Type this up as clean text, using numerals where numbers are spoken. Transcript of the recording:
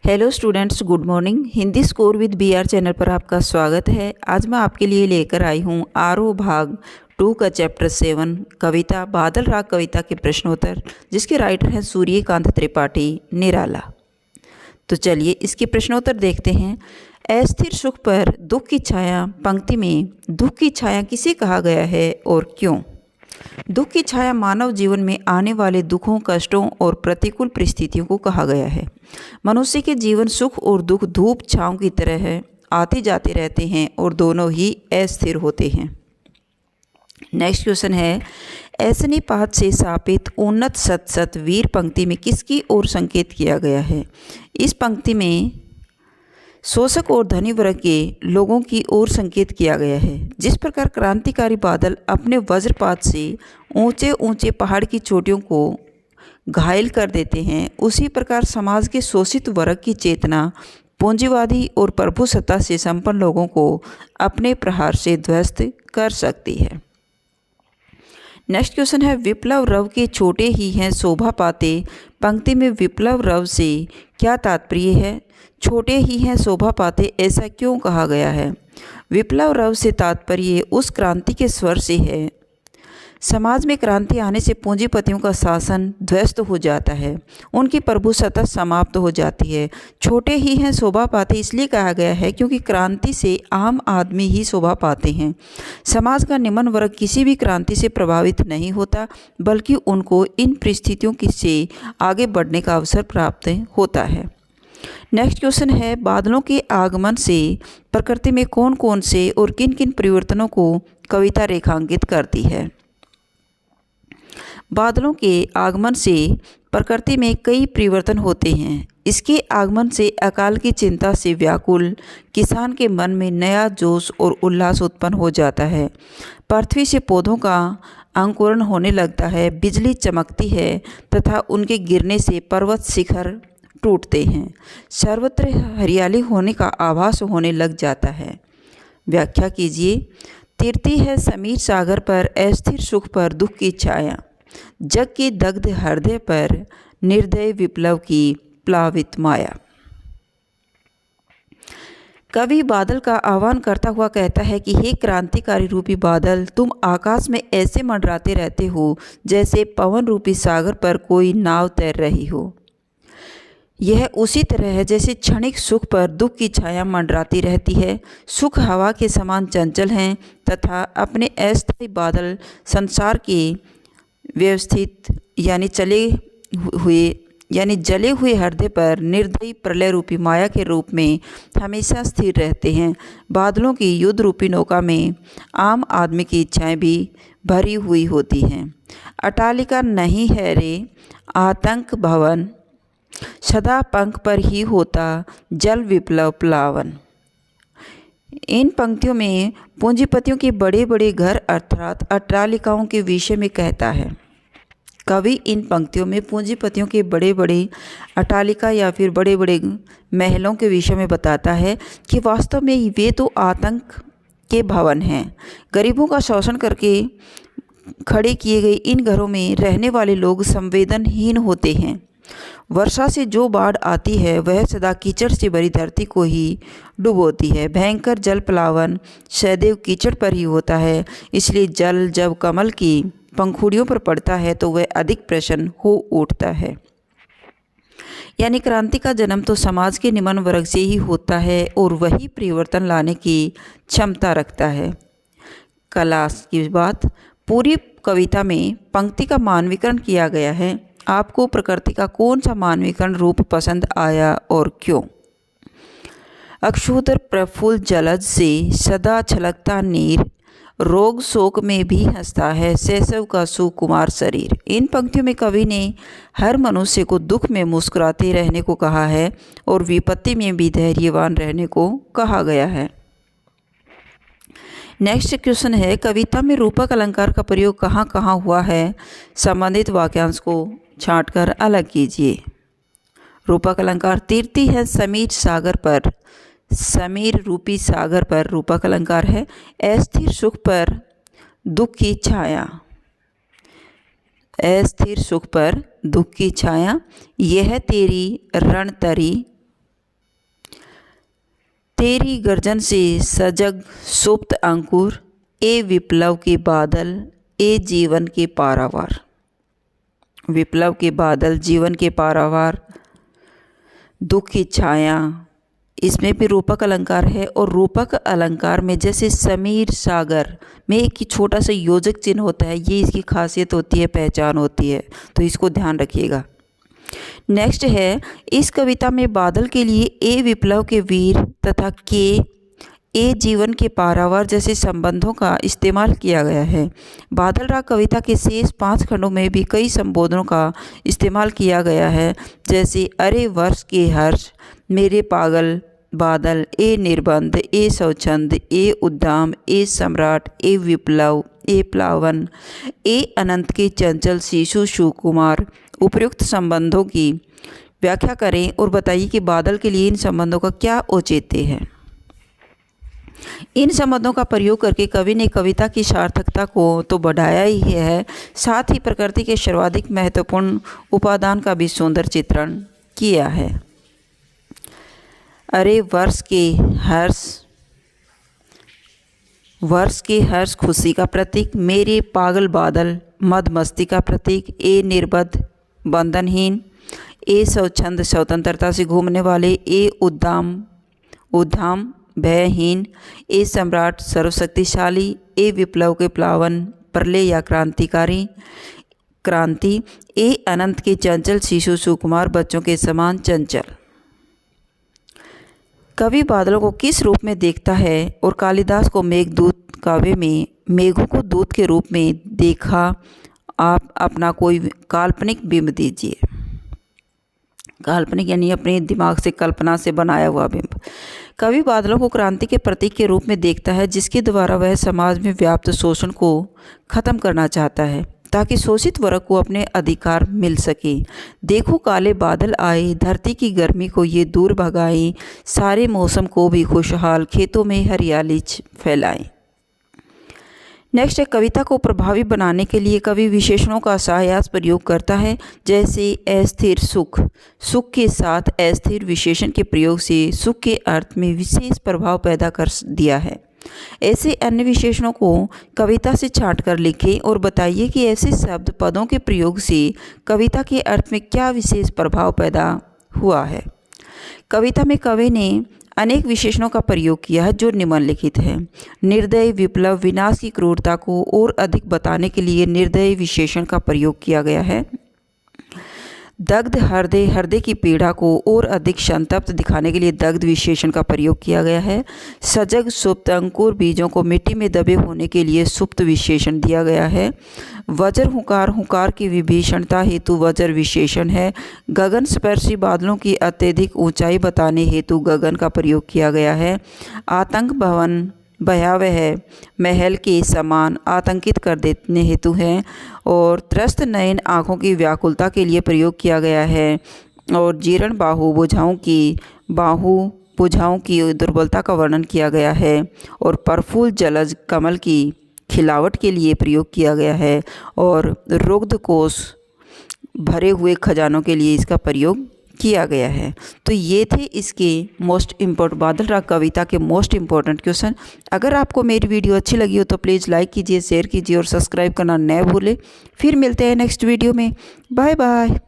Hello students, good morning. Hindi score with BR channel पर आपका स्वागत है। आज मैं आपके लिए लेकर आई हूँ आरओ भाग 2 का चैप्टर 7 कविता बादल राग कविता के प्रश्नोत्तर, जिसके राइटर हैं सूर्यकांत त्रिपाठी निराला। तो चलिए इसके प्रश्नोत्तर देखते हैं। अस्थिर सुख पर दुख की छाया पंक्ति में दुख की छाया किसे कहा गया है और क्यों? दुख की छाया मानव जीवन में आने वाले दुखों, कष्टों और प्रतिकूल परिस्थितियों को कहा गया है। मनुष्य के जीवन सुख और दुख धूप छांव की तरह है, आते जाते रहते हैं और दोनों ही अस्थिर होते हैं। नेक्स्ट क्वेश्चन है, ऐसनी पात से सापित उन्नत सत सत वीर पंक्ति में किसकी ओर संकेत किया गया है? इस पंक्ति में शोषक और धनी वर्ग के लोगों की ओर संकेत किया गया है। जिस प्रकार क्रांतिकारी बादल अपने वज्रपात से ऊंचे ऊंचे पहाड़ की चोटियों को घायल कर देते हैं, उसी प्रकार समाज के शोषित वर्ग की चेतना पूंजीवादी और प्रभुसत्ता से संपन्न लोगों को अपने प्रहार से ध्वस्त कर सकती है। नेक्स्ट क्वेश्चन है, विप्लव रव के छोटे ही हैं शोभा पाते पंक्ति में विप्लव रव से क्या तात्पर्य है? छोटे ही हैं शोभा पाते ऐसा क्यों कहा गया है? विप्लव रव से तात्पर्य उस क्रांति के स्वर से है। समाज में क्रांति आने से पूंजीपतियों का शासन ध्वस्त हो जाता है, उनकी प्रभुसत्ता समाप्त हो जाती है। छोटे ही हैं शोभा पाते इसलिए कहा गया है क्योंकि क्रांति से आम आदमी ही शोभा पाते हैं। समाज का निम्न वर्ग किसी भी क्रांति से प्रभावित नहीं होता, बल्कि उनको इन परिस्थितियों से आगे बढ़ने का अवसर प्राप्त होता है। नेक्स्ट क्वेश्चन है, बादलों के आगमन से प्रकृति में कौन कौन से और किन किन परिवर्तनों को कविता रेखांकित करती है? बादलों के आगमन से प्रकृति में कई परिवर्तन होते हैं। इसके आगमन से अकाल की चिंता से व्याकुल किसान के मन में नया जोश और उल्लास उत्पन्न हो जाता है। पृथ्वी से पौधों का अंकुरण होने लगता है, बिजली चमकती है तथा उनके गिरने से पर्वत शिखर टूटते हैं। सर्वत्र हरियाली होने का आभास होने लग जाता है। व्याख्या कीजिए। तिरती है समीर सागर पर अस्थिर सुख पर दुख की छाया, जग के दग्ध हृदय पर निर्दय विप्लव की प्लावित माया। कवि बादल का आह्वान करता हुआ कहता है कि हे क्रांतिकारी रूपी बादल, तुम आकाश में ऐसे मंडराते रहते हो जैसे पवन रूपी सागर पर कोई नाव तैर रही हो। यह उसी तरह है जैसे क्षणिक सुख पर दुख की छाया मंडराती रहती है। सुख हवा के समान चंचल हैं तथा अपने अस्थायी बादल संसार के व्यवस्थित जले हुए हृदय पर निर्दयी प्रलय रूपी माया के रूप में हमेशा स्थिर रहते हैं। बादलों की युद्ध रूपी नौका में आम आदमी की इच्छाएं भी भरी हुई होती हैं। अटालिका नहीं है रे आतंक भवन, सदा पंख पर ही होता जल विप्लव प्लावन। इन पंक्तियों में पूंजीपतियों के बड़े बड़े घर अर्थात अट्टालिकाओं के विषय में कहता है। कवि इन पंक्तियों में पूंजीपतियों के बड़े बड़े अट्टालिका या फिर बड़े बड़े महलों के विषय में बताता है कि वास्तव में वे तो आतंक के भवन हैं। गरीबों का शोषण करके खड़े किए गए इन घरों में रहने वाले लोग संवेदनहीन होते हैं। वर्षा से जो बाढ़ आती है वह सदा कीचड़ से भरी धरती को ही डुबोती है। भयंकर जल प्लावन सदैव कीचड़ पर ही होता है, इसलिए जल जब कमल की पंखुड़ियों पर पड़ता है तो वह अधिक प्रसन्न हो उठता है। यानी क्रांति का जन्म तो समाज के निम्न वर्ग से ही होता है और वही परिवर्तन लाने की क्षमता रखता है। क्लास की बात, पूरी कविता में पंक्ति का मानवीकरण किया गया है। आपको प्रकृति का कौन सा मानवीकरण रूप पसंद आया और क्यों? अक्षुद्र प्रफुल्ल जलज से सदा छलकता नीर, रोग शोक में भी हंसता है शैशव का सुकुमार शरीर। इन पंक्तियों में कवि ने हर मनुष्य को दुख में मुस्कुराते रहने को कहा है और विपत्ति में भी धैर्यवान रहने को कहा गया है। नेक्स्ट क्वेश्चन है, कविता में रूपक अलंकार का प्रयोग कहाँ कहाँ हुआ है? संबंधित वाक्यांश को छांटकर अलग कीजिए। रूपक अलंकार, तीर्ति है समीर सागर पर, समीर रूपी सागर पर रूपक अलंकार है। अस्थिर सुख पर दुख की छाया, अस्थिर सुख पर दुख की छाया, यह तेरी रणतरी तेरी गर्जन से सजग सुप्त अंकुर, ए विप्लव के बादल, ए जीवन के पारावार। विप्लव के बादल, जीवन के पारावार, दुख की छाया, इसमें भी रूपक अलंकार है। और रूपक अलंकार में जैसे समीर सागर में एक छोटा सा योजक चिन्ह होता है, ये इसकी खासियत होती है, पहचान होती है, तो इसको ध्यान रखिएगा। नेक्स्ट है, इस कविता में बादल के लिए ए विप्लव के वीर तथा के ए जीवन के पारावार जैसे संबंधों का इस्तेमाल किया गया है। बादल राग कविता के शेष 5 खंडों में भी कई संबोधनों का इस्तेमाल किया गया है, जैसे अरे वर्ष के हर्ष, मेरे पागल बादल, ए निर्बंध, ए स्वच्छंद, ए उद्दाम, ए सम्राट, ए विप्लव, ए प्लावन, ए अनंत के चंचल शिशु सुकुमार। उपयुक्त संबंधों की व्याख्या करें और बताइए कि बादल के लिए इन संबंधों का क्या औचित्य है। इन संबंधों का प्रयोग करके कवि ने कविता की सार्थकता को तो बढ़ाया ही है, साथ ही प्रकृति के सर्वाधिक महत्वपूर्ण उपादान का भी सुंदर चित्रण किया है। अरे वर्ष के हर्ष खुशी का प्रतीक, मेरे पागल बादल मद मस्ती का प्रतीक, ए निर्बद्ध बंधनहीन, ए स्वच्छंद स्वतंत्रता से घूमने वाले, ए उद्दाम भयहीन, ए सम्राट सर्वशक्तिशाली, ए विप्लव के प्लावन प्रलय या क्रांति, ए अनंत के चंचल शिशु सुकुमार बच्चों के समान चंचल। कवि बादलों को किस रूप में देखता है और कालिदास को मेघदूत काव्य में मेघों को दूत के रूप में देखा। आप अपना कोई काल्पनिक बिंब दीजिए। काल्पनिक यानी अपने दिमाग से कल्पना से बनाया हुआ बिंब। कवि बादलों को क्रांति के प्रतीक के रूप में देखता है, जिसके द्वारा वह समाज में व्याप्त शोषण को खत्म करना चाहता है ताकि शोषित वर्ग को अपने अधिकार मिल सके। देखो काले बादल आए, धरती की गर्मी को ये दूर भगाए, सारे मौसम को भी खुशहाल खेतों में हरियाली फैलाएं। नेक्स्ट है, कविता को प्रभावी बनाने के लिए कवि विशेषणों का साहस प्रयोग करता है, जैसे अस्थिर सुख। सुख के साथ अस्थिर विशेषण के प्रयोग से सुख के अर्थ में विशेष प्रभाव पैदा कर दिया है। ऐसे अन्य विशेषणों को कविता से छांट कर लिखें और बताइए कि ऐसे शब्द पदों के प्रयोग से कविता के अर्थ में क्या विशेष प्रभाव पैदा हुआ है। कविता में कवि ने अनेक विशेषणों का प्रयोग किया है जो निम्नलिखित है। निर्दय, विप्लव, विनाश की क्रूरता को और अधिक बताने के लिए निर्दय विशेषण का प्रयोग किया गया है। दग्ध, हृदय की पीड़ा को और अधिक संतप्त दिखाने के लिए दग्ध विशेषण का प्रयोग किया गया है। सजग, सुप्त, अंकुर बीजों को मिट्टी में दबे होने के लिए सुप्त विशेषण दिया गया है। वज्र, हुंकार की विभीषणता हेतु वज्र विशेषण है। गगन स्पर्शी बादलों की अत्यधिक ऊंचाई बताने हेतु गगन का प्रयोग किया गया है। आतंक, भवन भयावह महल के समान आतंकित कर देने हेतु है। और त्रस्त नयन आँखों की व्याकुलता के लिए प्रयोग किया गया है। और जीर्ण बाहु भुजाओं की दुर्बलता का वर्णन किया गया है। और प्रफुल्ल जलज कमल की खिलावट के लिए प्रयोग किया गया है। और रुग्ध कोश भरे हुए खजानों के लिए इसका प्रयोग किया गया है। तो ये थे इसके मोस्ट इम्पोर्टेंट बादल राग कविता के मोस्ट इम्पोर्टेंट क्वेश्चन। अगर आपको मेरी वीडियो अच्छी लगी हो तो प्लीज़ लाइक कीजिए, शेयर कीजिए और सब्सक्राइब करना न भूलें। फिर मिलते हैं नेक्स्ट वीडियो में। Bye bye.